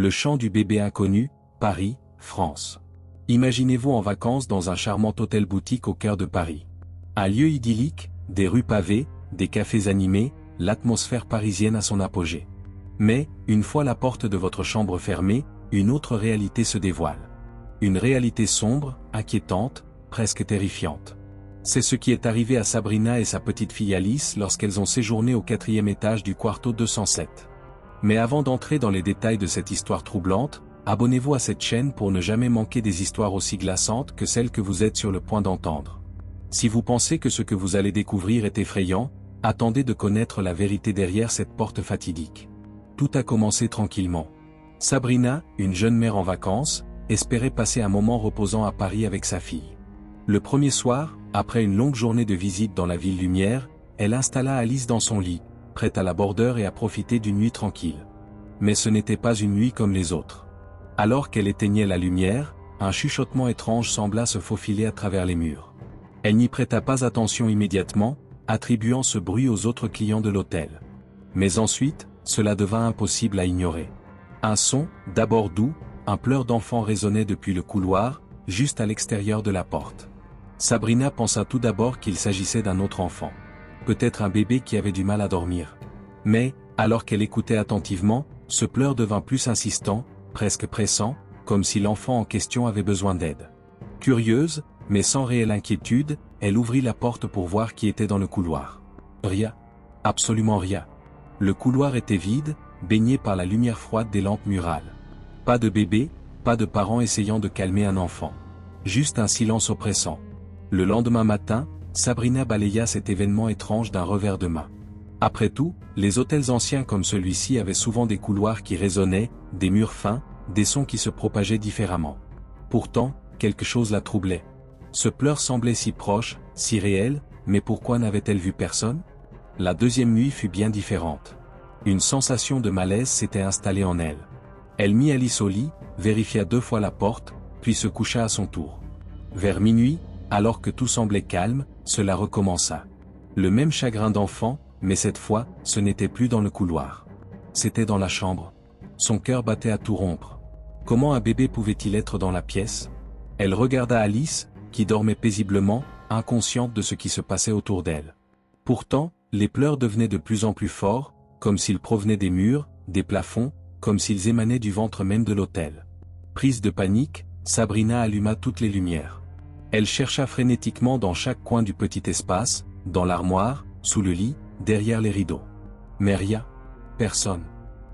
Le chant du bébé inconnu, Paris, France. Imaginez-vous en vacances dans un charmant hôtel-boutique au cœur de Paris. Un lieu idyllique, des rues pavées, des cafés animés, l'atmosphère parisienne à son apogée. Mais, une fois la porte de votre chambre fermée, une autre réalité se dévoile. Une réalité sombre, inquiétante, presque terrifiante. C'est ce qui est arrivé à Sabrina et sa petite fille Alice lorsqu'elles ont séjourné au 4e étage du Quarto 207. Mais avant d'entrer dans les détails de cette histoire troublante, abonnez-vous à cette chaîne pour ne jamais manquer des histoires aussi glaçantes que celles que vous êtes sur le point d'entendre. Si vous pensez que ce que vous allez découvrir est effrayant, attendez de connaître la vérité derrière cette porte fatidique. Tout a commencé tranquillement. Sabrina, une jeune mère en vacances, espérait passer un moment reposant à Paris avec sa fille. Le premier soir, après une longue journée de visite dans la ville lumière, elle installa Alice dans son lit, prête à la bordeur et à profiter d'une nuit tranquille. Mais ce n'était pas une nuit comme les autres. Alors qu'elle éteignait la lumière, un chuchotement étrange sembla se faufiler à travers les murs. Elle n'y prêta pas attention immédiatement, attribuant ce bruit aux autres clients de l'hôtel. Mais ensuite, cela devint impossible à ignorer. Un son, d'abord doux, un pleur d'enfant résonnait depuis le couloir, juste à l'extérieur de la porte. Sabrina pensa tout d'abord qu'il s'agissait d'un autre enfant. Peut-être un bébé qui avait du mal à dormir. Mais, alors qu'elle écoutait attentivement, ce pleur devint plus insistant, presque pressant, comme si l'enfant en question avait besoin d'aide. Curieuse, mais sans réelle inquiétude, elle ouvrit la porte pour voir qui était dans le couloir. Rien. Absolument rien. Le couloir était vide, baigné par la lumière froide des lampes murales. Pas de bébé, pas de parents essayant de calmer un enfant. Juste un silence oppressant. Le lendemain matin, Sabrina balaya cet événement étrange d'un revers de main. Après tout, les hôtels anciens comme celui-ci avaient souvent des couloirs qui résonnaient, des murs fins, des sons qui se propageaient différemment. Pourtant, quelque chose la troublait. Ce pleur semblait si proche, si réel, mais pourquoi n'avait-elle vu personne? La deuxième nuit fut bien différente. Une sensation de malaise s'était installée en elle. Elle mit Alice au lit, vérifia 2 fois la porte, puis se coucha à son tour. Vers minuit, alors que tout semblait calme, cela recommença. Le même chagrin d'enfant, mais cette fois, ce n'était plus dans le couloir. C'était dans la chambre. Son cœur battait à tout rompre. Comment un bébé pouvait-il être dans la pièce? Elle regarda Alice, qui dormait paisiblement, inconsciente de ce qui se passait autour d'elle. Pourtant, les pleurs devenaient de plus en plus forts, comme s'ils provenaient des murs, des plafonds, comme s'ils émanaient du ventre même de l'hôtel. Prise de panique, Sabrina alluma toutes les lumières. Elle chercha frénétiquement dans chaque coin du petit espace, dans l'armoire, sous le lit, derrière les rideaux. Mais rien. Personne.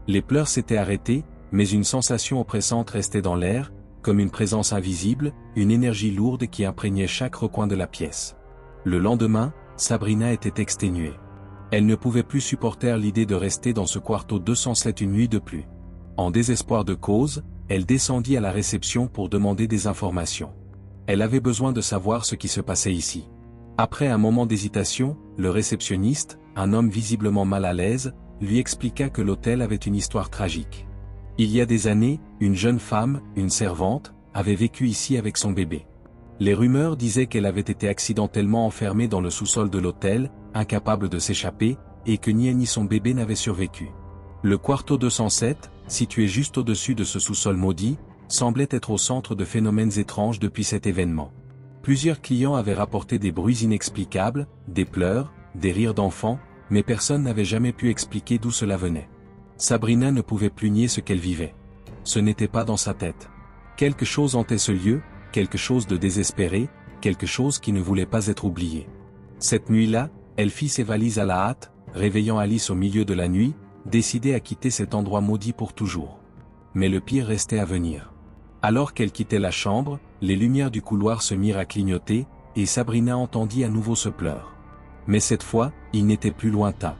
Les pleurs s'étaient arrêtés, mais une sensation oppressante restait dans l'air, comme une présence invisible, une énergie lourde qui imprégnait chaque recoin de la pièce. Le lendemain, Sabrina était exténuée. Elle ne pouvait plus supporter l'idée de rester dans ce Quarto 207 une nuit de plus. En désespoir de cause, elle descendit à la réception pour demander des informations. Elle avait besoin de savoir ce qui se passait ici. Après un moment d'hésitation, le réceptionniste, un homme visiblement mal à l'aise, lui expliqua que l'hôtel avait une histoire tragique. Il y a des années, une jeune femme, une servante, avait vécu ici avec son bébé. Les rumeurs disaient qu'elle avait été accidentellement enfermée dans le sous-sol de l'hôtel, incapable de s'échapper, et que ni elle ni son bébé n'avaient survécu. Le Quarto 207, situé juste au-dessus de ce sous-sol maudit, semblait être au centre de phénomènes étranges depuis cet événement. Plusieurs clients avaient rapporté des bruits inexplicables, des pleurs, des rires d'enfants, mais personne n'avait jamais pu expliquer d'où cela venait. Sabrina ne pouvait plus nier ce qu'elle vivait. Ce n'était pas dans sa tête. Quelque chose hantait ce lieu, quelque chose de désespéré, quelque chose qui ne voulait pas être oublié. Cette nuit-là, elle fit ses valises à la hâte, réveillant Alice au milieu de la nuit, décidée à quitter cet endroit maudit pour toujours. Mais le pire restait à venir. Alors qu'elle quittait la chambre, les lumières du couloir se mirent à clignoter, et Sabrina entendit à nouveau ce pleur. Mais cette fois, il n'était plus lointain.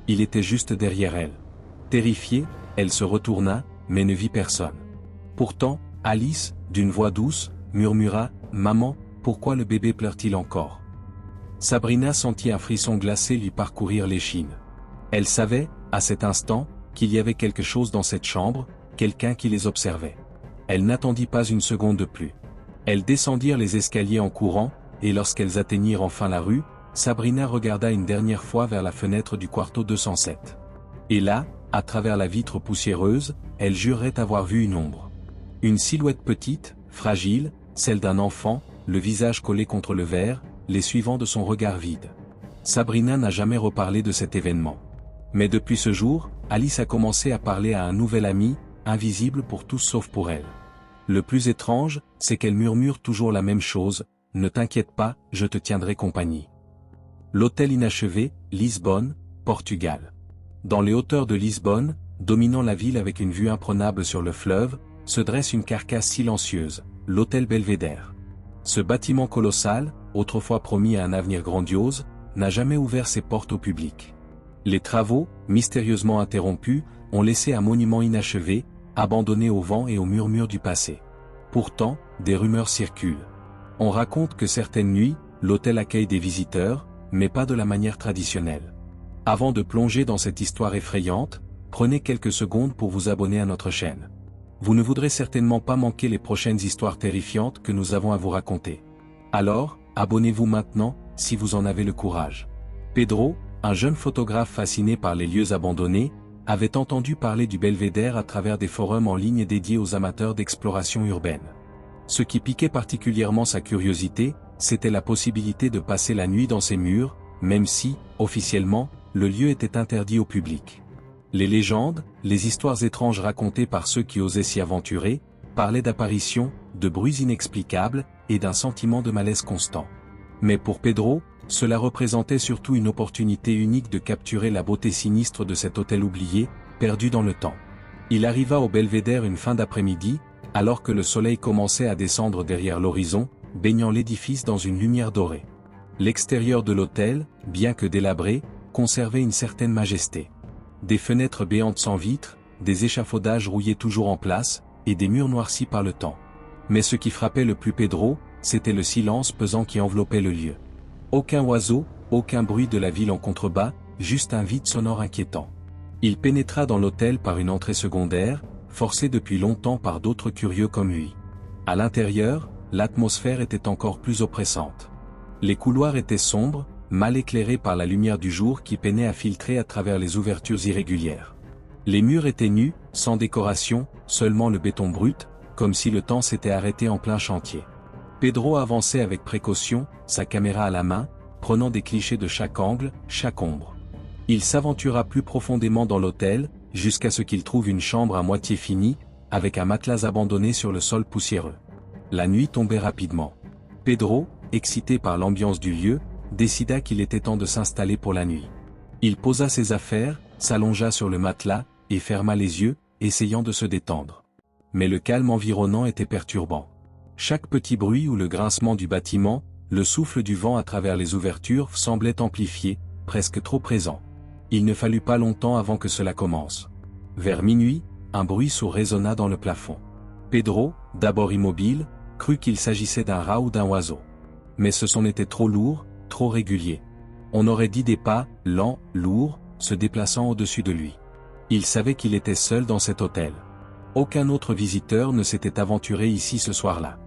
Il était juste derrière elle. Terrifiée, elle se retourna, mais ne vit personne. Pourtant, Alice, d'une voix douce, murmura « Maman, pourquoi le bébé pleure-t-il encore ?» Sabrina sentit un frisson glacé lui parcourir l'échine. Elle savait, à cet instant, qu'il y avait quelque chose dans cette chambre, quelqu'un qui les observait. Elle n'attendit pas une seconde de plus. Elles descendirent les escaliers en courant, et lorsqu'elles atteignirent enfin la rue, Sabrina regarda une dernière fois vers la fenêtre du Quarto 207. Et là, À travers la vitre poussiéreuse, elle jurerait avoir vu une ombre. Une silhouette petite, fragile, celle d'un enfant, le visage collé contre le verre, les suivant de son regard vide. Sabrina n'a jamais reparlé de cet événement. Mais depuis ce jour, Alice a commencé à parler à un nouvel ami, invisible pour tous sauf pour elle. Le plus étrange, c'est qu'elle murmure toujours la même chose, « Ne t'inquiète pas, je te tiendrai compagnie ». L'hôtel inachevé, Lisbonne, Portugal. Dans les hauteurs de Lisbonne, dominant la ville avec une vue imprenable sur le fleuve, se dresse une carcasse silencieuse, l'hôtel Belvédère. Ce bâtiment colossal, autrefois promis à un avenir grandiose, n'a jamais ouvert ses portes au public. Les travaux, mystérieusement interrompus, ont laissé un monument inachevé, abandonné au vent et aux murmures du passé. Pourtant, des rumeurs circulent. On raconte que certaines nuits, l'hôtel accueille des visiteurs, mais pas de la manière traditionnelle. Avant de plonger dans cette histoire effrayante, prenez quelques secondes pour vous abonner à notre chaîne. Vous ne voudrez certainement pas manquer les prochaines histoires terrifiantes que nous avons à vous raconter. Alors, abonnez-vous maintenant, si vous en avez le courage. Pedro, un jeune photographe fasciné par les lieux abandonnés, avait entendu parler du Belvédère à travers des forums en ligne dédiés aux amateurs d'exploration urbaine. Ce qui piquait particulièrement sa curiosité, c'était la possibilité de passer la nuit dans ces murs, même si, officiellement, le lieu était interdit au public. Les légendes, les histoires étranges racontées par ceux qui osaient s'y aventurer, parlaient d'apparitions, de bruits inexplicables, et d'un sentiment de malaise constant. Mais pour Pedro, cela représentait surtout une opportunité unique de capturer la beauté sinistre de cet hôtel oublié, perdu dans le temps. Il arriva au Belvédère une fin d'après-midi, alors que le soleil commençait à descendre derrière l'horizon, baignant l'édifice dans une lumière dorée. L'extérieur de l'hôtel, bien que délabré, conservait une certaine majesté. Des fenêtres béantes sans vitres, des échafaudages rouillés toujours en place, et des murs noircis par le temps. Mais ce qui frappait le plus Pedro, c'était le silence pesant qui enveloppait le lieu. Aucun oiseau, aucun bruit de la ville en contrebas, juste un vide sonore inquiétant. Il pénétra dans l'hôtel par une entrée secondaire, forcée depuis longtemps par d'autres curieux comme lui. À l'intérieur, l'atmosphère était encore plus oppressante. Les couloirs étaient sombres, mal éclairés par la lumière du jour qui peinait à filtrer à travers les ouvertures irrégulières. Les murs étaient nus, sans décoration, seulement le béton brut, comme si le temps s'était arrêté en plein chantier. Pedro avançait avec précaution, sa caméra à la main, prenant des clichés de chaque angle, chaque ombre. Il s'aventura plus profondément dans l'hôtel, jusqu'à ce qu'il trouve une chambre à moitié finie, avec un matelas abandonné sur le sol poussiéreux. La nuit tombait rapidement. Pedro, excité par l'ambiance du lieu, décida qu'il était temps de s'installer pour la nuit. Il posa ses affaires, s'allongea sur le matelas, et ferma les yeux, essayant de se détendre. Mais le calme environnant était perturbant. Chaque petit bruit ou le grincement du bâtiment, le souffle du vent à travers les ouvertures semblait amplifié, presque trop présent. Il ne fallut pas longtemps avant que cela commence. Vers minuit, un bruit sourd résonna dans le plafond. Pedro, d'abord immobile, crut qu'il s'agissait d'un rat ou d'un oiseau. Mais ce son était trop lourd, trop régulier. On aurait dit des pas, lents, lourds, se déplaçant au-dessus de lui. Il savait qu'il était seul dans cet hôtel. Aucun autre visiteur ne s'était aventuré ici ce soir-là.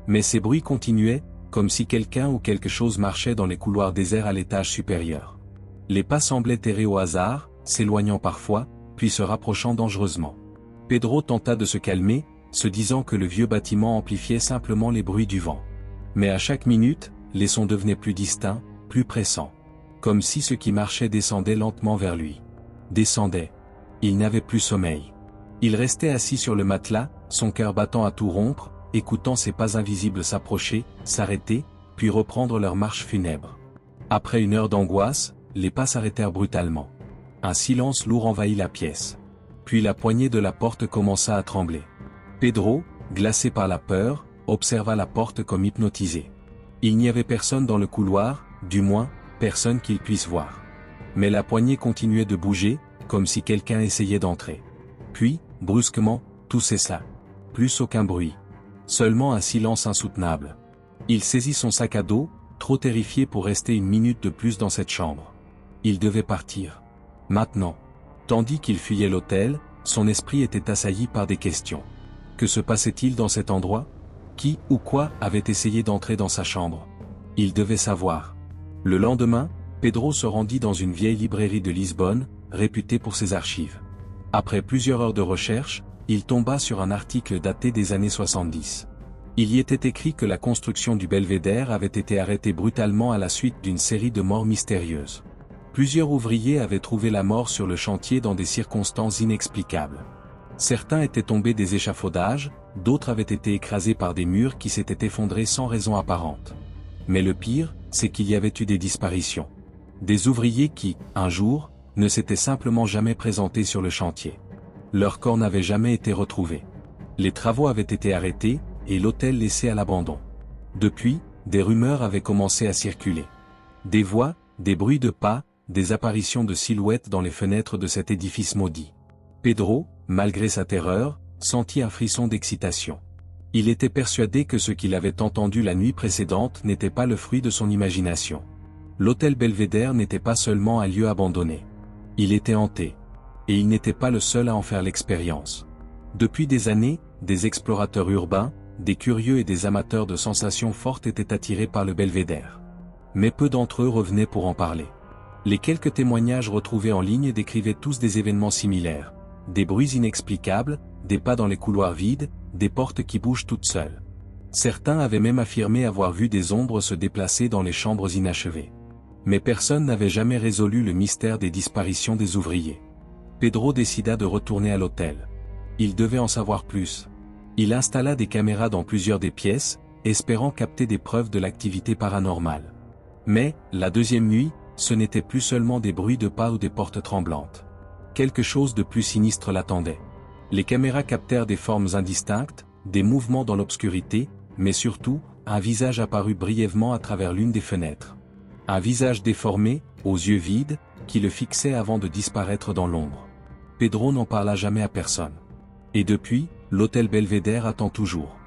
Mais ces bruits continuaient, comme si quelqu'un ou quelque chose marchait dans les couloirs déserts à l'étage supérieur. Les pas semblaient errer au hasard, s'éloignant parfois, puis se rapprochant dangereusement. Pedro tenta de se calmer, se disant que le vieux bâtiment amplifiait simplement les bruits du vent. Mais à chaque minute, les sons devenaient plus distincts, plus pressants. Comme si ce qui marchait descendait lentement vers lui. Descendait. Il n'avait plus sommeil. Il restait assis sur le matelas, son cœur battant à tout rompre, écoutant ces pas invisibles s'approcher, s'arrêter, puis reprendre leur marche funèbre. Après une heure d'angoisse, les pas s'arrêtèrent brutalement. Un silence lourd envahit la pièce. Puis la poignée de la porte commença à trembler. Pedro, glacé par la peur, observa la porte comme hypnotisé. Il n'y avait personne dans le couloir, du moins, personne qu'il puisse voir. Mais la poignée continuait de bouger, comme si quelqu'un essayait d'entrer. Puis, brusquement, tout cessa. Plus aucun bruit. Seulement un silence insoutenable. Il saisit son sac à dos, trop terrifié pour rester une minute de plus dans cette chambre. Il devait partir. Maintenant. Tandis qu'il fuyait l'hôtel, son esprit était assailli par des questions. Que se passait-il dans cet endroit ? Qui ou quoi avait essayé d'entrer dans sa chambre ? Il devait savoir. Le lendemain, Pedro se rendit dans une vieille librairie de Lisbonne, réputée pour ses archives. Après plusieurs heures de recherche, il tomba sur un article daté des années 70. Il y était écrit que la construction du belvédère avait été arrêtée brutalement à la suite d'une série de morts mystérieuses. Plusieurs ouvriers avaient trouvé la mort sur le chantier dans des circonstances inexplicables. Certains étaient tombés des échafaudages, d'autres avaient été écrasés par des murs qui s'étaient effondrés sans raison apparente. Mais le pire, c'est qu'il y avait eu des disparitions. Des ouvriers qui, un jour, ne s'étaient simplement jamais présentés sur le chantier. Leurs corps n'avaient jamais été retrouvés. Les travaux avaient été arrêtés, et l'hôtel laissé à l'abandon. Depuis, des rumeurs avaient commencé à circuler. Des voix, des bruits de pas, des apparitions de silhouettes dans les fenêtres de cet édifice maudit. Pedro, malgré sa terreur, sentit un frisson d'excitation. Il était persuadé que ce qu'il avait entendu la nuit précédente n'était pas le fruit de son imagination. L'hôtel Belvédère n'était pas seulement un lieu abandonné. Il était hanté. Et il n'était pas le seul à en faire l'expérience. Depuis des années, des explorateurs urbains, des curieux et des amateurs de sensations fortes étaient attirés par le belvédère. Mais peu d'entre eux revenaient pour en parler. Les quelques témoignages retrouvés en ligne décrivaient tous des événements similaires. Des bruits inexplicables, des pas dans les couloirs vides, des portes qui bougent toutes seules. Certains avaient même affirmé avoir vu des ombres se déplacer dans les chambres inachevées. Mais personne n'avait jamais résolu le mystère des disparitions des ouvriers. Pedro décida de retourner à l'hôtel. Il devait en savoir plus. Il installa des caméras dans plusieurs des pièces, espérant capter des preuves de l'activité paranormale. Mais, la deuxième nuit, ce n'était plus seulement des bruits de pas ou des portes tremblantes. Quelque chose de plus sinistre l'attendait. Les caméras captèrent des formes indistinctes, des mouvements dans l'obscurité, mais surtout, un visage apparut brièvement à travers l'une des fenêtres. Un visage déformé, aux yeux vides, qui le fixait avant de disparaître dans l'ombre. Pedro n'en parla jamais à personne. Et depuis, l'hôtel Belvédère attend toujours.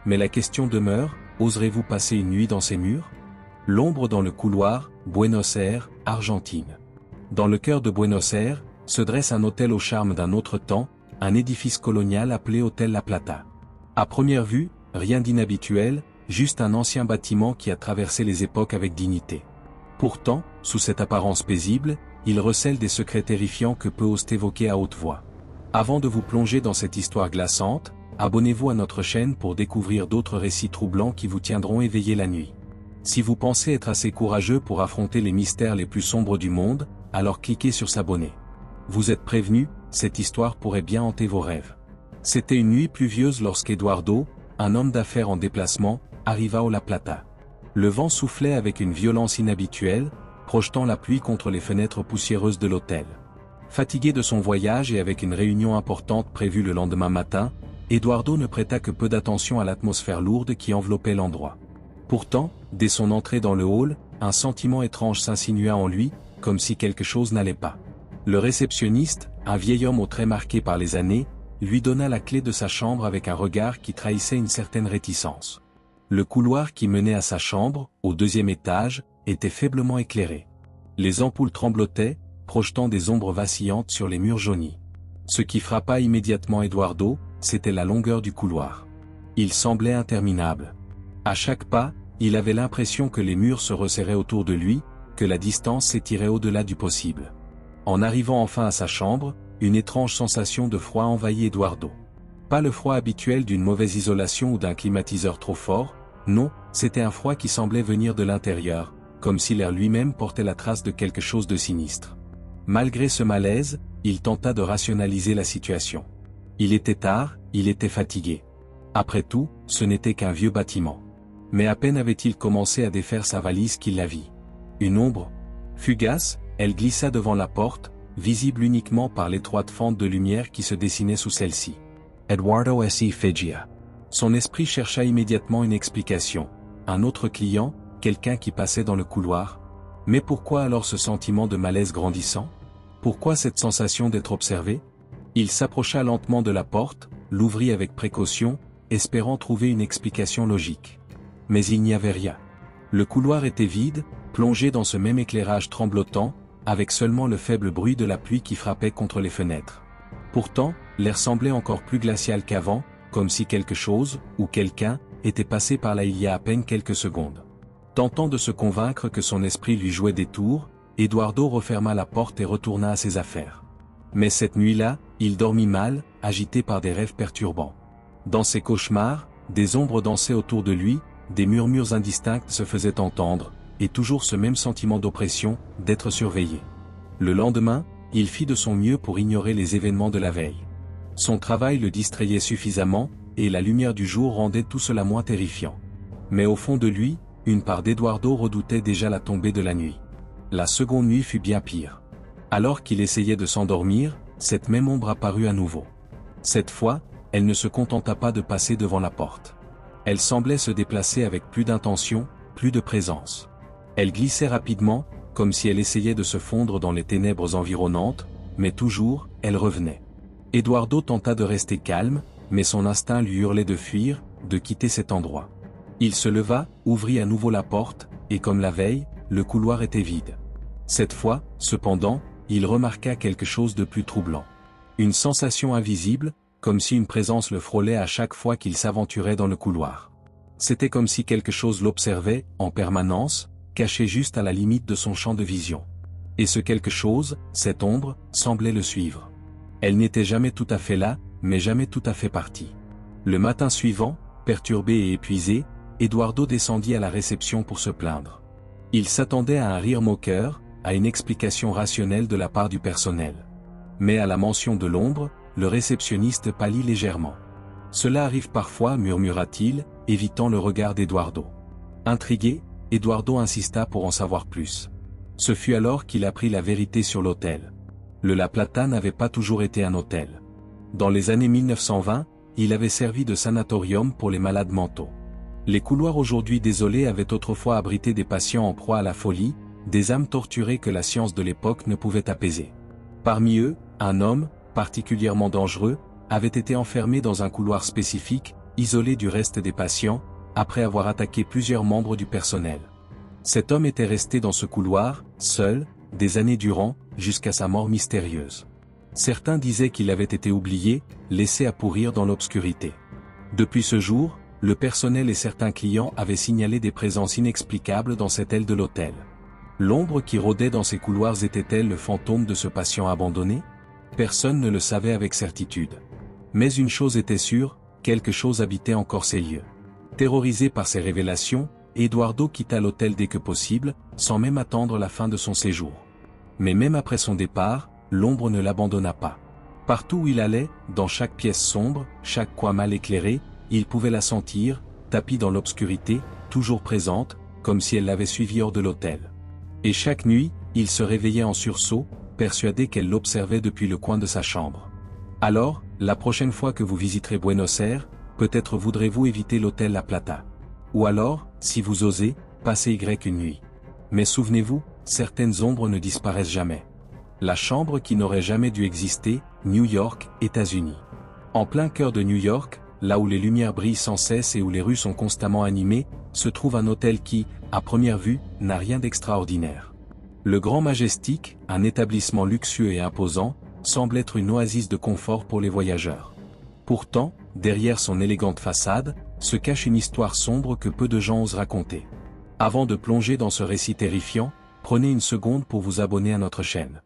Mais la question demeure, oserez-vous passer une nuit dans ces murs? L'ombre dans le couloir, Buenos Aires, Argentine. Dans le cœur de Buenos Aires, se dresse un hôtel au charme d'un autre temps, un édifice colonial appelé Hôtel La Plata. À première vue, rien d'inhabituel, juste un ancien bâtiment qui a traversé les époques avec dignité. Pourtant, sous cette apparence paisible, il recèle des secrets terrifiants que peu osent évoquer à haute voix. Avant de vous plonger dans cette histoire glaçante, abonnez-vous à notre chaîne pour découvrir d'autres récits troublants qui vous tiendront éveillés la nuit. Si vous pensez être assez courageux pour affronter les mystères les plus sombres du monde, alors cliquez sur s'abonner. Vous êtes prévenus, cette histoire pourrait bien hanter vos rêves. C'était une nuit pluvieuse lorsqu'Eduardo, un homme d'affaires en déplacement, arriva au La Plata. Le vent soufflait avec une violence inhabituelle, projetant la pluie contre les fenêtres poussiéreuses de l'hôtel. Fatigué de son voyage et avec une réunion importante prévue le lendemain matin, Eduardo ne prêta que peu d'attention à l'atmosphère lourde qui enveloppait l'endroit. Pourtant, dès son entrée dans le hall, un sentiment étrange s'insinua en lui, comme si quelque chose n'allait pas. Le réceptionniste, un vieil homme aux traits marqués par les années, lui donna la clé de sa chambre avec un regard qui trahissait une certaine réticence. Le couloir qui menait à sa chambre, au deuxième étage, était faiblement éclairé. Les ampoules tremblotaient, projetant des ombres vacillantes sur les murs jaunis. Ce qui frappa immédiatement Eduardo, c'était la longueur du couloir. Il semblait interminable. À chaque pas, il avait l'impression que les murs se resserraient autour de lui, que la distance s'étirait au-delà du possible. En arrivant enfin à sa chambre, une étrange sensation de froid envahit Eduardo. Pas le froid habituel d'une mauvaise isolation ou d'un climatiseur trop fort, non, c'était un froid qui semblait venir de l'intérieur, comme si l'air lui-même portait la trace de quelque chose de sinistre. Malgré ce malaise, il tenta de rationaliser la situation. Il était tard, il était fatigué. Après tout, ce n'était qu'un vieux bâtiment. Mais à peine avait-il commencé à défaire sa valise qu'il la vit. Une ombre fugace, elle glissa devant la porte, visible uniquement par l'étroite fente de lumière qui se dessinait sous celle-ci. Eduardo S. Fejia. Son esprit chercha immédiatement une explication. Un autre client, quelqu'un qui passait dans le couloir. Mais pourquoi alors ce sentiment de malaise grandissant? Pourquoi cette sensation d'être observé? Il s'approcha lentement de la porte, l'ouvrit avec précaution, espérant trouver une explication logique. Mais il n'y avait rien. Le couloir était vide, plongé dans ce même éclairage tremblotant, avec seulement le faible bruit de la pluie qui frappait contre les fenêtres. Pourtant, l'air semblait encore plus glacial qu'avant, comme si quelque chose, ou quelqu'un, était passé par là il y a à peine quelques secondes. Tentant de se convaincre que son esprit lui jouait des tours, Eduardo referma la porte et retourna à ses affaires. Mais cette nuit-là, il dormit mal, agité par des rêves perturbants. Dans ses cauchemars, des ombres dansaient autour de lui, des murmures indistincts se faisaient entendre, et toujours ce même sentiment d'oppression, d'être surveillé. Le lendemain, il fit de son mieux pour ignorer les événements de la veille. Son travail le distrayait suffisamment, et la lumière du jour rendait tout cela moins terrifiant. Mais au fond de lui, une part d'Eduardo redoutait déjà la tombée de la nuit. La seconde nuit fut bien pire. Alors qu'il essayait de s'endormir, cette même ombre apparut à nouveau. Cette fois, elle ne se contenta pas de passer devant la porte. Elle semblait se déplacer avec plus d'intention, plus de présence. Elle glissait rapidement, comme si elle essayait de se fondre dans les ténèbres environnantes, mais toujours, elle revenait. Eduardo tenta de rester calme, mais son instinct lui hurlait de fuir, de quitter cet endroit. Il se leva, ouvrit à nouveau la porte, et comme la veille, le couloir était vide. Cette fois, cependant, il remarqua quelque chose de plus troublant. Une sensation invisible, comme si une présence le frôlait à chaque fois qu'il s'aventurait dans le couloir. C'était comme si quelque chose l'observait, en permanence, caché juste à la limite de son champ de vision. Et ce quelque chose, cette ombre, semblait le suivre. Elle n'était jamais tout à fait là, mais jamais tout à fait partie. Le matin suivant, perturbé et épuisé, Eduardo descendit à la réception pour se plaindre. Il s'attendait à un rire moqueur, à une explication rationnelle de la part du personnel. Mais à la mention de l'ombre, le réceptionniste pâlit légèrement. « Cela arrive parfois, murmura-t-il, évitant le regard d'Eduardo. Intrigué, Eduardo insista pour en savoir plus. Ce fut alors qu'il apprit la vérité sur l'hôtel. Le La Plata n'avait pas toujours été un hôtel. Dans les années 1920, il avait servi de sanatorium pour les malades mentaux. Les couloirs aujourd'hui désolés avaient autrefois abrité des patients en proie à la folie, des âmes torturées que la science de l'époque ne pouvait apaiser. Parmi eux, un homme, particulièrement dangereux, avait été enfermé dans un couloir spécifique, isolé du reste des patients, après avoir attaqué plusieurs membres du personnel. Cet homme était resté dans ce couloir, seul, des années durant, jusqu'à sa mort mystérieuse. Certains disaient qu'il avait été oublié, laissé à pourrir dans l'obscurité. Depuis ce jour, le personnel et certains clients avaient signalé des présences inexplicables dans cette aile de l'hôtel. L'ombre qui rôdait dans ces couloirs était-elle le fantôme de ce patient abandonné? Personne ne le savait avec certitude. Mais une chose était sûre, quelque chose habitait encore ces lieux. Terrorisé par ces révélations, Eduardo quitta l'hôtel dès que possible, sans même attendre la fin de son séjour. Mais même après son départ, l'ombre ne l'abandonna pas. Partout où il allait, dans chaque pièce sombre, chaque coin mal éclairé, il pouvait la sentir, tapie dans l'obscurité, toujours présente, comme si elle l'avait suivi hors de l'hôtel. Et chaque nuit, il se réveillait en sursaut, persuadé qu'elle l'observait depuis le coin de sa chambre. Alors, la prochaine fois que vous visiterez Buenos Aires, peut-être voudrez-vous éviter l'hôtel La Plata. Ou alors, si vous osez, passez une nuit. Mais souvenez-vous, certaines ombres ne disparaissent jamais. La chambre qui n'aurait jamais dû exister, New York, États-Unis. En plein cœur de New York, là où les lumières brillent sans cesse et où les rues sont constamment animées, se trouve un hôtel qui, à première vue, n'a rien d'extraordinaire. Le Grand Majestic, un établissement luxueux et imposant, semble être une oasis de confort pour les voyageurs. Pourtant, derrière son élégante façade, se cache une histoire sombre que peu de gens osent raconter. Avant de plonger dans ce récit terrifiant, prenez une seconde pour vous abonner à notre chaîne.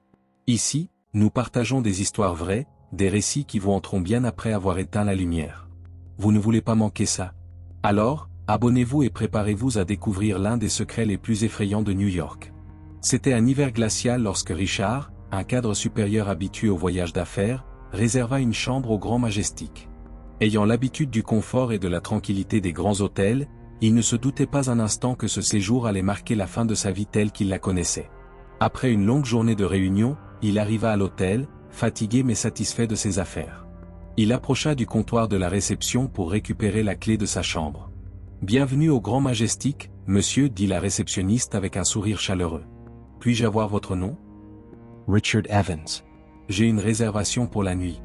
Ici, nous partageons des histoires vraies, des récits qui vous entreront bien après avoir éteint la lumière. Vous ne voulez pas manquer ça? Alors, abonnez-vous et préparez-vous à découvrir l'un des secrets les plus effrayants de New York. C'était un hiver glacial lorsque Richard, un cadre supérieur habitué aux voyages d'affaires, réserva une chambre au Grand Majestic. Ayant l'habitude du confort et de la tranquillité des grands hôtels, il ne se doutait pas un instant que ce séjour allait marquer la fin de sa vie telle qu'il la connaissait. Après une longue journée de réunion, il arriva à l'hôtel, fatigué mais satisfait de ses affaires. Il approcha du comptoir de la réception pour récupérer la clé de sa chambre. « Bienvenue au Grand Majestic, monsieur, dit la réceptionniste avec un sourire chaleureux. « Puis-je avoir votre nom ?»« Richard Evans. » »« J'ai une réservation pour la nuit. »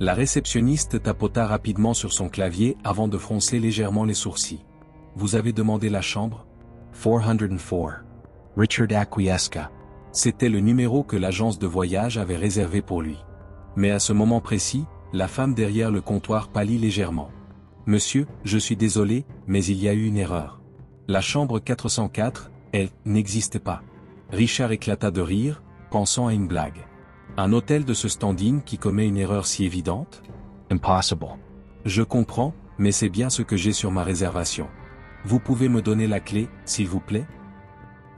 La réceptionniste tapota rapidement sur son clavier avant de froncer légèrement les sourcils. « Vous avez demandé la chambre ?»« 404. » Richard acquiesca. C'était le numéro que l'agence de voyage avait réservé pour lui. Mais à ce moment précis, la femme derrière le comptoir pâlit légèrement. « Monsieur, je suis désolé, mais il y a eu une erreur. La chambre 404, elle, n'existe pas. » Richard éclata de rire, pensant à une blague. « Un hôtel de ce standing qui commet une erreur si évidente? Impossible. Je comprends, mais c'est bien ce que j'ai sur ma réservation. Vous pouvez me donner la clé, s'il vous plaît?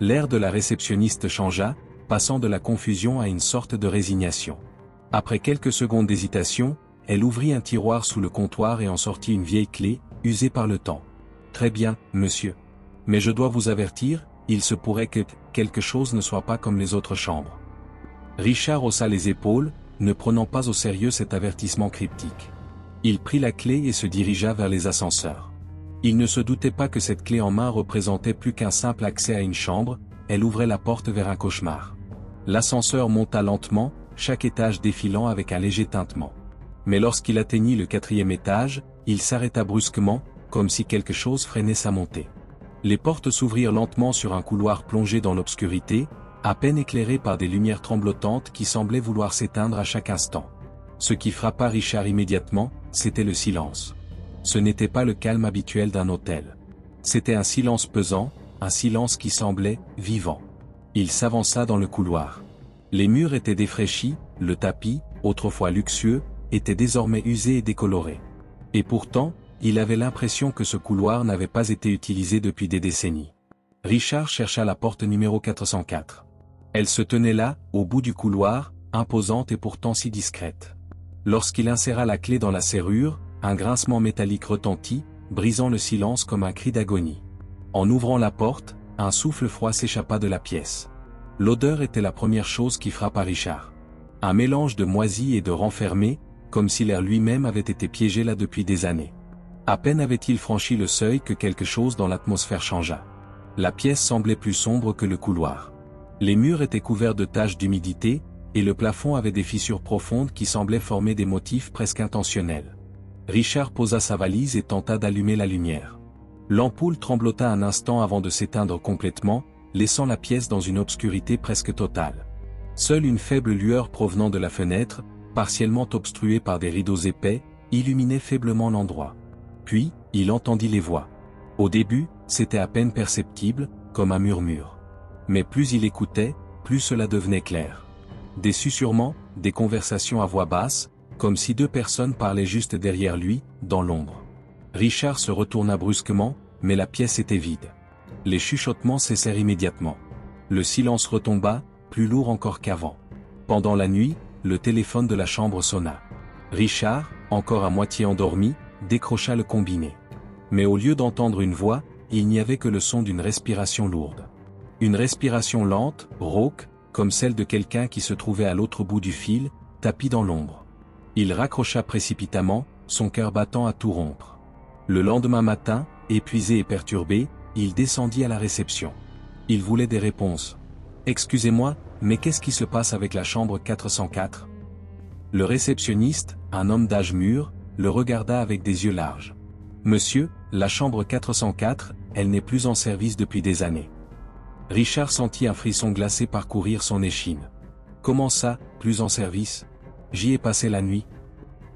L'air de la réceptionniste changea, passant de la confusion à une sorte de résignation. Après quelques secondes d'hésitation, elle ouvrit un tiroir sous le comptoir et en sortit une vieille clé, usée par le temps. Très bien, monsieur. Mais je dois vous avertir, il se pourrait que quelque chose ne soit pas comme les autres chambres. Richard haussa les épaules, ne prenant pas au sérieux cet avertissement cryptique. Il prit la clé et se dirigea vers les ascenseurs. Il ne se doutait pas que cette clé en main représentait plus qu'un simple accès à une chambre, elle ouvrait la porte vers un cauchemar. L'ascenseur monta lentement, chaque étage défilant avec un léger tintement. Mais lorsqu'il atteignit le 4e étage, il s'arrêta brusquement, comme si quelque chose freinait sa montée. Les portes s'ouvrirent lentement sur un couloir plongé dans l'obscurité, à peine éclairé par des lumières tremblotantes qui semblaient vouloir s'éteindre à chaque instant. Ce qui frappa Richard immédiatement, c'était le silence. Ce n'était pas le calme habituel d'un hôtel. C'était un silence pesant, un silence qui semblait vivant. Il s'avança dans le couloir. Les murs étaient défraîchis, le tapis, autrefois luxueux, était désormais usé et décoloré. Et pourtant, il avait l'impression que ce couloir n'avait pas été utilisé depuis des décennies. Richard chercha la porte numéro 404. Elle se tenait là, au bout du couloir, imposante et pourtant si discrète. Lorsqu'il inséra la clé dans la serrure, un grincement métallique retentit, brisant le silence comme un cri d'agonie. En ouvrant la porte, un souffle froid s'échappa de la pièce. L'odeur était la première chose qui frappa Richard. Un mélange de moisi et de renfermé, comme si l'air lui-même avait été piégé là depuis des années. À peine avait-il franchi le seuil que quelque chose dans l'atmosphère changea. La pièce semblait plus sombre que le couloir. Les murs étaient couverts de taches d'humidité, et le plafond avait des fissures profondes qui semblaient former des motifs presque intentionnels. Richard posa sa valise et tenta d'allumer la lumière. L'ampoule tremblota un instant avant de s'éteindre complètement, laissant la pièce dans une obscurité presque totale. Seule une faible lueur provenant de la fenêtre, partiellement obstruée par des rideaux épais, illuminait faiblement l'endroit. Puis, il entendit les voix. Au début, c'était à peine perceptible, comme un murmure. Mais plus il écoutait, plus cela devenait clair. Des susurrements, des conversations à voix basse, comme si deux personnes parlaient juste derrière lui, dans l'ombre. Richard se retourna brusquement, mais la pièce était vide. Les chuchotements cessèrent immédiatement. Le silence retomba, plus lourd encore qu'avant. Pendant la nuit, le téléphone de la chambre sonna. Richard, encore à moitié endormi, décrocha le combiné. Mais au lieu d'entendre une voix, il n'y avait que le son d'une respiration lourde. Une respiration lente, rauque, comme celle de quelqu'un qui se trouvait à l'autre bout du fil, tapi dans l'ombre. Il raccrocha précipitamment, son cœur battant à tout rompre. Le lendemain matin, épuisé et perturbé, il descendit à la réception. Il voulait des réponses. « Excusez-moi, mais qu'est-ce qui se passe avec la chambre 404 ?» Le réceptionniste, un homme d'âge mûr, le regarda avec des yeux larges. « Monsieur, la chambre 404, elle n'est plus en service depuis des années. » Richard sentit un frisson glacé parcourir son échine. « Comment ça, plus en service? J'y ai passé la nuit. »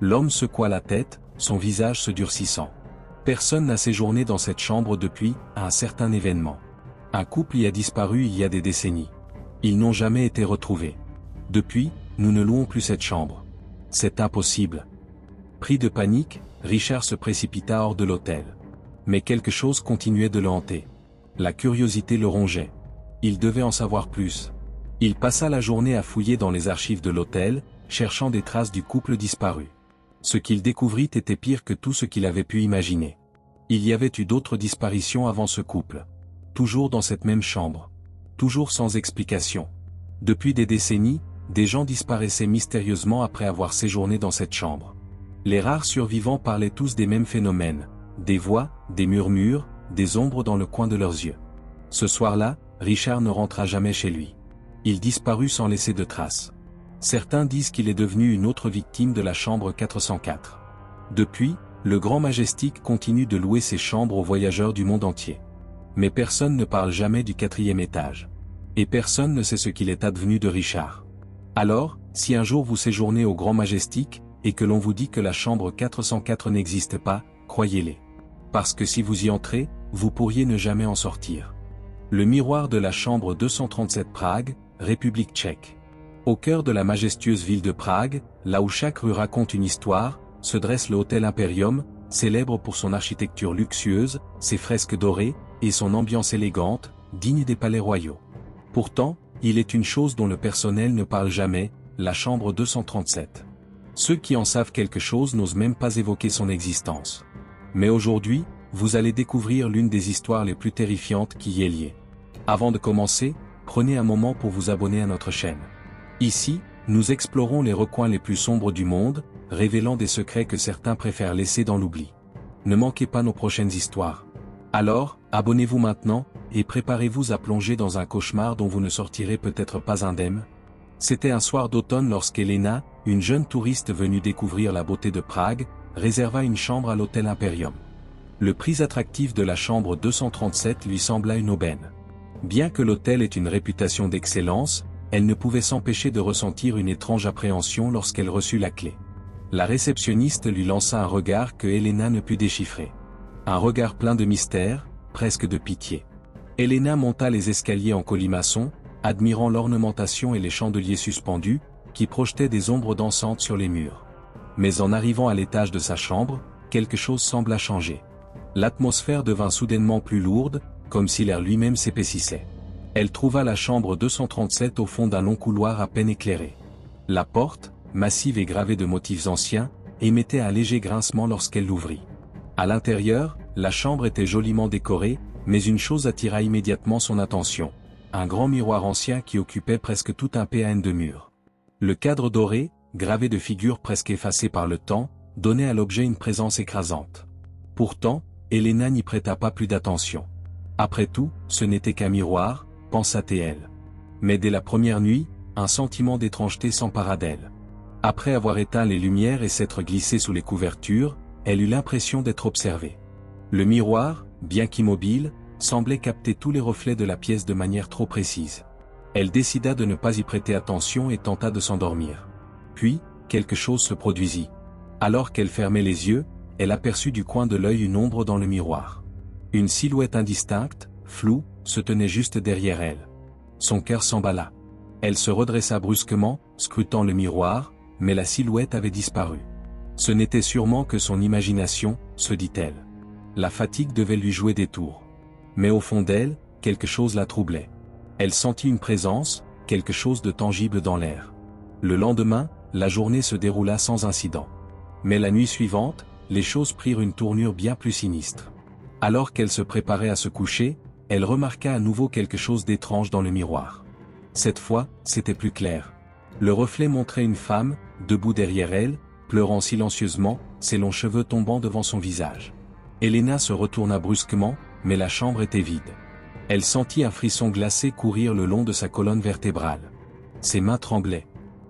L'homme secoua la tête, son visage se durcissant. « Personne n'a séjourné dans cette chambre depuis un certain événement. Un couple y a disparu il y a des décennies. Ils n'ont jamais été retrouvés. Depuis, nous ne louons plus cette chambre. C'est impossible. » Pris de panique, Richard se précipita hors de l'hôtel. Mais quelque chose continuait de le hanter. La curiosité le rongeait. Il devait en savoir plus. Il passa la journée à fouiller dans les archives de l'hôtel, cherchant des traces du couple disparu. Ce qu'il découvrit était pire que tout ce qu'il avait pu imaginer. Il y avait eu d'autres disparitions avant ce couple. Toujours dans cette même chambre. Toujours sans explication. Depuis des décennies, des gens disparaissaient mystérieusement après avoir séjourné dans cette chambre. Les rares survivants parlaient tous des mêmes phénomènes, des voix, des murmures, des ombres dans le coin de leurs yeux. Ce soir-là, Richard ne rentra jamais chez lui. Il disparut sans laisser de traces. Certains disent qu'il est devenu une autre victime de la chambre 404. Depuis, le Grand Majestic continue de louer ses chambres aux voyageurs du monde entier. Mais personne ne parle jamais du 4e étage. Et personne ne sait ce qu'il est advenu de Richard. Alors, si un jour vous séjournez au Grand Majestic, et que l'on vous dit que la chambre 404 n'existe pas, croyez-les. Parce que si vous y entrez, vous pourriez ne jamais en sortir. Le miroir de la chambre 237 Prague, République tchèque. Au cœur de la majestueuse ville de Prague, là où chaque rue raconte une histoire, se dresse le Hôtel Imperium, célèbre pour son architecture luxueuse, ses fresques dorées, et son ambiance élégante, digne des palais royaux. Pourtant, il est une chose dont le personnel ne parle jamais, la chambre 237. Ceux qui en savent quelque chose n'osent même pas évoquer son existence. Mais aujourd'hui, vous allez découvrir l'une des histoires les plus terrifiantes qui y est liée. Avant de commencer, prenez un moment pour vous abonner à notre chaîne. Ici, nous explorons les recoins les plus sombres du monde, révélant des secrets que certains préfèrent laisser dans l'oubli. Ne manquez pas nos prochaines histoires. Alors, abonnez-vous maintenant, et préparez-vous à plonger dans un cauchemar dont vous ne sortirez peut-être pas indemne. C'était un soir d'automne lorsqu'Elena, une jeune touriste venue découvrir la beauté de Prague, réserva une chambre à l'Hôtel Imperium. Le prix attractif de la chambre 237 lui sembla une aubaine. Bien que l'hôtel ait une réputation d'excellence, elle ne pouvait s'empêcher de ressentir une étrange appréhension lorsqu'elle reçut la clé. La réceptionniste lui lança un regard que Elena ne put déchiffrer. Un regard plein de mystère, presque de pitié. Elena monta les escaliers en colimaçon, admirant l'ornementation et les chandeliers suspendus, qui projetaient des ombres dansantes sur les murs. Mais en arrivant à l'étage de sa chambre, quelque chose sembla changer. L'atmosphère devint soudainement plus lourde, comme si l'air lui-même s'épaississait. Elle trouva la chambre 237 au fond d'un long couloir à peine éclairé. La porte, massive et gravée de motifs anciens, émettait un léger grincement lorsqu'elle l'ouvrit. À l'intérieur, la chambre était joliment décorée, mais une chose attira immédiatement son attention. Un grand miroir ancien qui occupait presque tout un pan de mur. Le cadre doré, gravé de figures presque effacées par le temps, donnait à l'objet une présence écrasante. Pourtant, Elena n'y prêta pas plus d'attention. Après tout, ce n'était qu'un miroir, pensa-t-elle. Mais dès la première nuit, un sentiment d'étrangeté s'empara d'elle. Après avoir éteint les lumières et s'être glissée sous les couvertures, elle eut l'impression d'être observée. Le miroir, bien qu'immobile, semblait capter tous les reflets de la pièce de manière trop précise. Elle décida de ne pas y prêter attention et tenta de s'endormir. Puis, quelque chose se produisit. Alors qu'elle fermait les yeux, elle aperçut du coin de l'œil une ombre dans le miroir. Une silhouette indistincte, floue, se tenait juste derrière elle. Son cœur s'emballa. Elle se redressa brusquement, scrutant le miroir, mais la silhouette avait disparu. Ce n'était sûrement que son imagination, se dit-elle. La fatigue devait lui jouer des tours. Mais au fond d'elle, quelque chose la troublait. Elle sentit une présence, quelque chose de tangible dans l'air. Le lendemain, la journée se déroula sans incident. Mais la nuit suivante, les choses prirent une tournure bien plus sinistre. Alors qu'elle se préparait à se coucher, elle remarqua à nouveau quelque chose d'étrange dans le miroir. Cette fois, c'était plus clair. Le reflet montrait une femme, debout derrière elle, pleurant silencieusement, ses longs cheveux tombant devant son visage. Elena se retourna brusquement, mais la chambre était vide. Elle sentit un frisson glacé courir le long de sa colonne vertébrale. Ses mains tremblaient.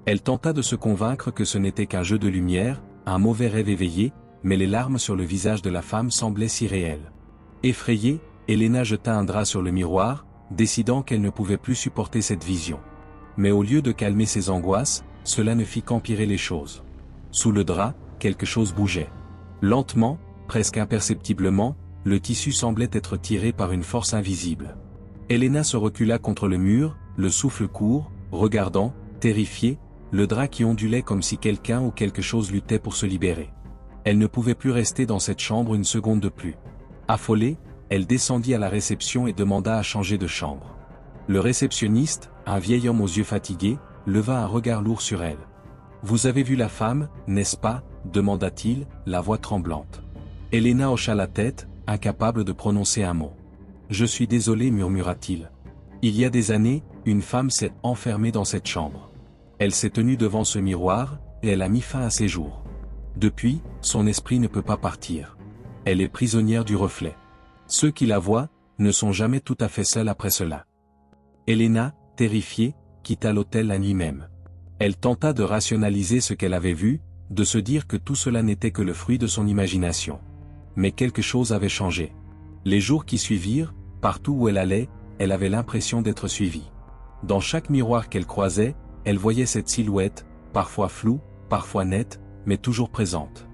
Elle tenta de se convaincre que ce n'était qu'un jeu de lumière, un mauvais rêve éveillé, mais les larmes sur le visage de la femme semblaient si réelles. Effrayée, Elena jeta un drap sur le miroir, décidant qu'elle ne pouvait plus supporter cette vision. Mais au lieu de calmer ses angoisses, cela ne fit qu'empirer les choses. Sous le drap, quelque chose bougeait. Lentement, presque imperceptiblement, le tissu semblait être tiré par une force invisible. Elena se recula contre le mur, le souffle court, regardant, terrifiée, le drap qui ondulait comme si quelqu'un ou quelque chose luttait pour se libérer. Elle ne pouvait plus rester dans cette chambre une seconde de plus. Affolée, elle descendit à la réception et demanda à changer de chambre. Le réceptionniste, un vieil homme aux yeux fatigués, leva un regard lourd sur elle. « Vous avez vu la femme, n'est-ce pas » demanda-t-il, la voix tremblante. Elena hocha la tête, incapable de prononcer un mot. « Je suis désolé, murmura-t-il. Il y a des années, une femme s'est enfermée dans cette chambre. Elle s'est tenue devant ce miroir, et elle a mis fin à ses jours. Depuis, son esprit ne peut pas partir. Elle est prisonnière du reflet. Ceux qui la voient, ne sont jamais tout à fait seuls après cela. » Elena, terrifiée, quitta l'hôtel la nuit même. Elle tenta de rationaliser ce qu'elle avait vu, de se dire que tout cela n'était que le fruit de son imagination. Mais quelque chose avait changé. Les jours qui suivirent, partout où elle allait, elle avait l'impression d'être suivie. Dans chaque miroir qu'elle croisait, elle voyait cette silhouette, parfois floue, parfois nette, mais toujours présente.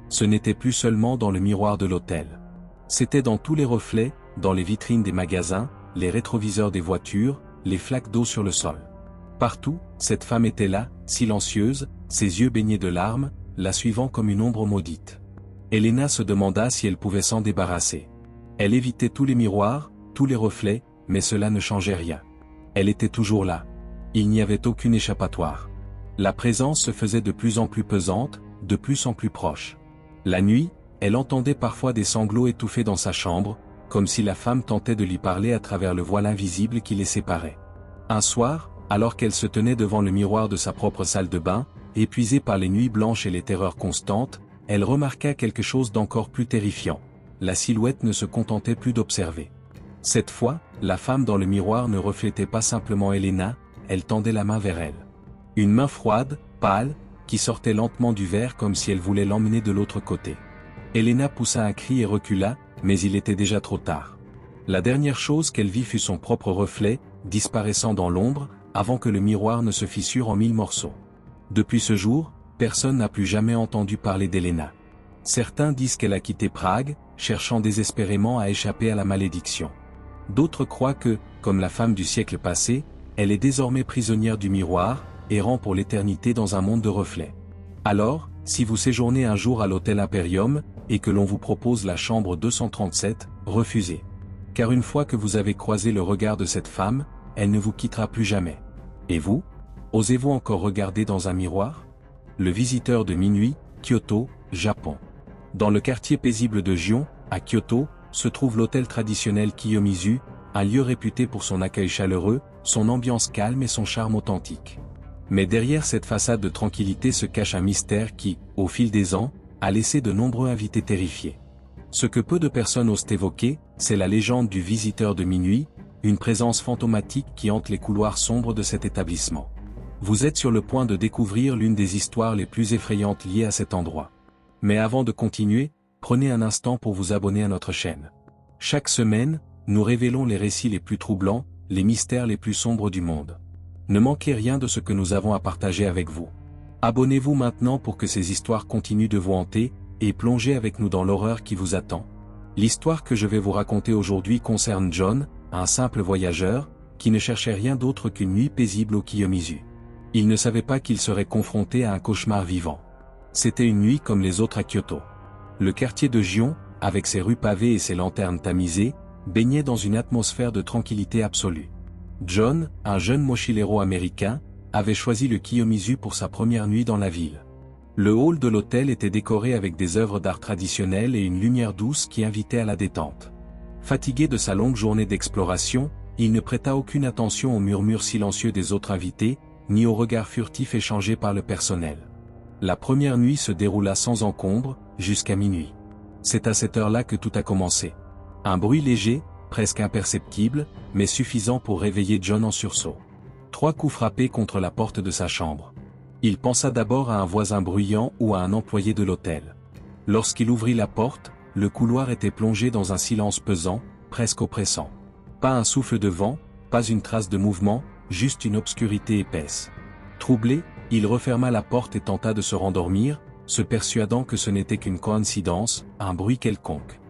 Ce n'était plus seulement dans le miroir de l'hôtel. C'était dans tous les reflets, dans les vitrines des magasins, les rétroviseurs des voitures, les flaques d'eau sur le sol. Partout, cette femme était là, silencieuse, ses yeux baignés de larmes, la suivant comme une ombre maudite. Helena se demanda si elle pouvait s'en débarrasser. Elle évitait tous les miroirs, tous les reflets, mais cela ne changeait rien. Elle était toujours là. Il n'y avait aucune échappatoire. La présence se faisait de plus en plus pesante, de plus en plus proche. La nuit, elle entendait parfois des sanglots étouffés dans sa chambre, comme si la femme tentait de lui parler à travers le voile invisible qui les séparait. Un soir, alors qu'elle se tenait devant le miroir de sa propre salle de bain, épuisée par les nuits blanches et les terreurs constantes, elle remarqua quelque chose d'encore plus terrifiant. La silhouette ne se contentait plus d'observer. Cette fois, la femme dans le miroir ne reflétait pas simplement Helena, elle tendait la main vers elle. Une main froide, pâle, qui sortait lentement du verre comme si elle voulait l'emmener de l'autre côté. Helena poussa un cri et recula, mais il était déjà trop tard. La dernière chose qu'elle vit fut son propre reflet, disparaissant dans l'ombre, avant que le miroir ne se fissure en 1000 morceaux. Depuis ce jour, personne n'a plus jamais entendu parler d'Helena. Certains disent qu'elle a quitté Prague, cherchant désespérément à échapper à la malédiction. D'autres croient que, comme la femme du siècle passé, elle est désormais prisonnière du miroir, errant pour l'éternité dans un monde de reflets. Alors, si vous séjournez un jour à l'hôtel Imperium, et que l'on vous propose la chambre 237, refusez. Car une fois que vous avez croisé le regard de cette femme, elle ne vous quittera plus jamais. Et vous? Osez-vous encore regarder dans un miroir? Le visiteur de minuit, Kyoto, Japon. Dans le quartier paisible de Gion, à Kyoto, se trouve l'hôtel traditionnel Kiyomizu, un lieu réputé pour son accueil chaleureux, son ambiance calme et son charme authentique. Mais derrière cette façade de tranquillité se cache un mystère qui, au fil des ans, a laissé de nombreux invités terrifiés. Ce que peu de personnes osent évoquer, c'est la légende du visiteur de minuit, une présence fantomatique qui hante les couloirs sombres de cet établissement. Vous êtes sur le point de découvrir l'une des histoires les plus effrayantes liées à cet endroit. Mais avant de continuer, prenez un instant pour vous abonner à notre chaîne. Chaque semaine, nous révélons les récits les plus troublants, les mystères les plus sombres du monde. Ne manquez rien de ce que nous avons à partager avec vous. Abonnez-vous maintenant pour que ces histoires continuent de vous hanter, et plongez avec nous dans l'horreur qui vous attend. L'histoire que je vais vous raconter aujourd'hui concerne John, un simple voyageur, qui ne cherchait rien d'autre qu'une nuit paisible au Kiyomizu. Il ne savait pas qu'il serait confronté à un cauchemar vivant. C'était une nuit comme les autres à Kyoto. Le quartier de Gion, avec ses rues pavées et ses lanternes tamisées, baignait dans une atmosphère de tranquillité absolue. John, un jeune mochilero américain, avait choisi le Kiyomizu pour sa première nuit dans la ville. Le hall de l'hôtel était décoré avec des œuvres d'art traditionnelles et une lumière douce qui invitait à la détente. Fatigué de sa longue journée d'exploration, il ne prêta aucune attention aux murmures silencieux des autres invités, ni aux regards furtifs échangés par le personnel. La première nuit se déroula sans encombre, jusqu'à minuit. C'est à cette heure-là que tout a commencé. Un bruit léger, presque imperceptible, mais suffisant pour réveiller John en sursaut. 3 coups frappés contre la porte de sa chambre. Il pensa d'abord à un voisin bruyant ou à un employé de l'hôtel. Lorsqu'il ouvrit la porte, le couloir était plongé dans un silence pesant, presque oppressant. Pas un souffle de vent, pas une trace de mouvement, juste une obscurité épaisse. Troublé, il referma la porte et tenta de se rendormir, se persuadant que ce n'était qu'une coïncidence, un bruit quelconque.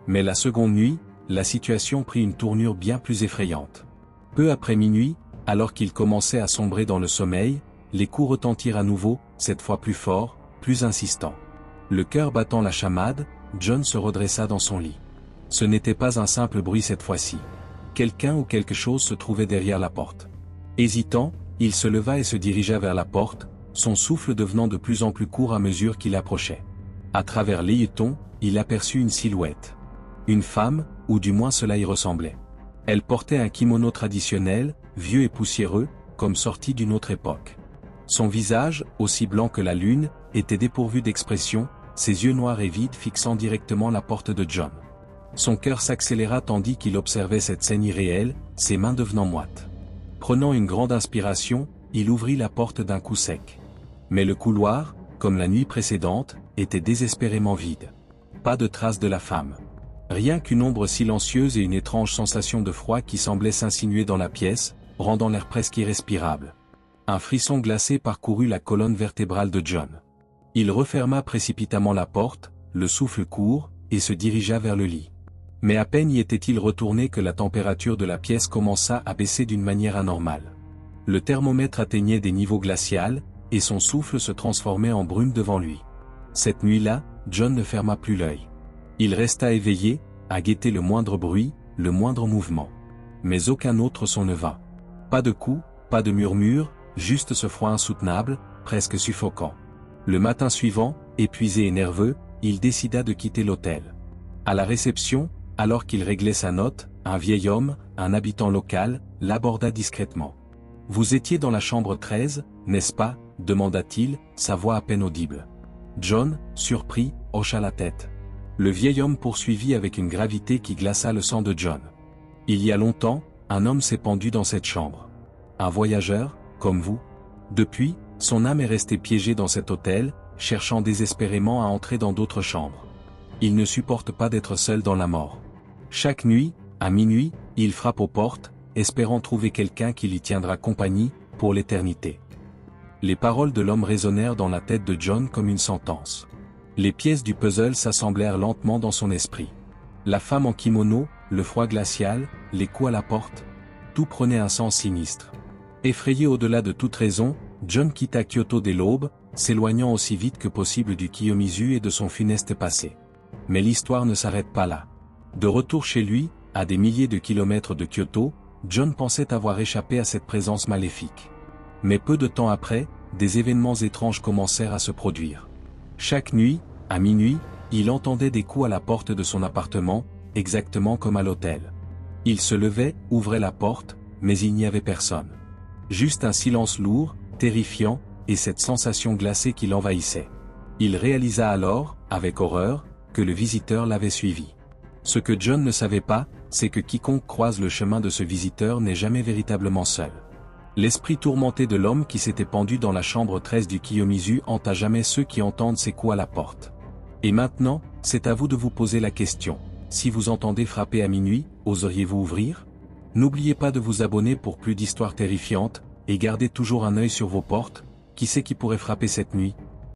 Mais la seconde nuit, la situation prit une tournure bien plus effrayante. Peu après minuit, alors qu'il commençait à sombrer dans le sommeil, les coups retentirent à nouveau, cette fois plus fort, plus insistants. Le cœur battant la chamade, John se redressa dans son lit. Ce n'était pas un simple bruit cette fois-ci. Quelqu'un ou quelque chose se trouvait derrière la porte. Hésitant, il se leva et se dirigea vers la porte, son souffle devenant de plus en plus court à mesure qu'il approchait. À travers l'œilleton, il aperçut une silhouette. Une femme, ou du moins cela y ressemblait. Elle portait un kimono traditionnel, vieux et poussiéreux, comme sorti d'une autre époque. Son visage, aussi blanc que la lune, était dépourvu d'expression, ses yeux noirs et vides fixant directement la porte de John. Son cœur s'accéléra tandis qu'il observait cette scène irréelle, ses mains devenant moites. Prenant une grande inspiration, il ouvrit la porte d'un coup sec. Mais le couloir, comme la nuit précédente, était désespérément vide. Pas de trace de la femme. Rien qu'une ombre silencieuse et une étrange sensation de froid qui semblait s'insinuer dans la pièce, rendant l'air presque irrespirable. Un frisson glacé parcourut la colonne vertébrale de John. Il referma précipitamment la porte, le souffle court, et se dirigea vers le lit. Mais à peine y était-il retourné que la température de la pièce commença à baisser d'une manière anormale. Le thermomètre atteignait des niveaux glacials, et son souffle se transformait en brume devant lui. Cette nuit-là, John ne ferma plus l'œil. Il resta éveillé, à guetter le moindre bruit, le moindre mouvement. Mais aucun autre son ne vint. Pas de coups, pas de murmures, juste ce froid insoutenable, presque suffocant. Le matin suivant, épuisé et nerveux, il décida de quitter l'hôtel. À la réception, alors qu'il réglait sa note, un vieil homme, un habitant local, l'aborda discrètement. « Vous étiez dans la chambre 13, n'est-ce pas » demanda-t-il, sa voix à peine audible. John, surpris, hocha la tête. Le vieil homme poursuivit avec une gravité qui glaça le sang de John. « Il y a longtemps, un homme s'est pendu dans cette chambre. Un voyageur, comme vous. Depuis, son âme est restée piégée dans cet hôtel, cherchant désespérément à entrer dans d'autres chambres. Il ne supporte pas d'être seul dans la mort. Chaque nuit, à minuit, il frappe aux portes, espérant trouver quelqu'un qui lui tiendra compagnie, pour l'éternité. » Les paroles de l'homme résonnèrent dans la tête de John comme une sentence. Les pièces du puzzle s'assemblèrent lentement dans son esprit. La femme en kimono, le froid glacial, les coups à la porte, tout prenait un sens sinistre. Effrayé au-delà de toute raison, John quitta Kyoto dès l'aube, s'éloignant aussi vite que possible du Kiyomizu et de son funeste passé. Mais l'histoire ne s'arrête pas là. De retour chez lui, à des milliers de kilomètres de Kyoto, John pensait avoir échappé à cette présence maléfique. Mais peu de temps après, des événements étranges commencèrent à se produire. Chaque nuit, à minuit, il entendait des coups à la porte de son appartement, exactement comme à l'hôtel. Il se levait, ouvrait la porte, mais il n'y avait personne. Juste un silence lourd, terrifiant, et cette sensation glacée qui l'envahissait. Il réalisa alors, avec horreur, que le visiteur l'avait suivi. Ce que John ne savait pas, c'est que quiconque croise le chemin de ce visiteur n'est jamais véritablement seul. L'esprit tourmenté de l'homme qui s'était pendu dans la chambre 13 du Kiyomizu hante à jamais ceux qui entendent ses coups à la porte. Et maintenant, c'est à vous de vous poser la question. Si vous entendez frapper à minuit, oseriez-vous ouvrir ? N'oubliez pas de vous abonner pour plus d'histoires terrifiantes, et gardez toujours un œil sur vos portes, qui sait qui pourrait frapper cette nuit ?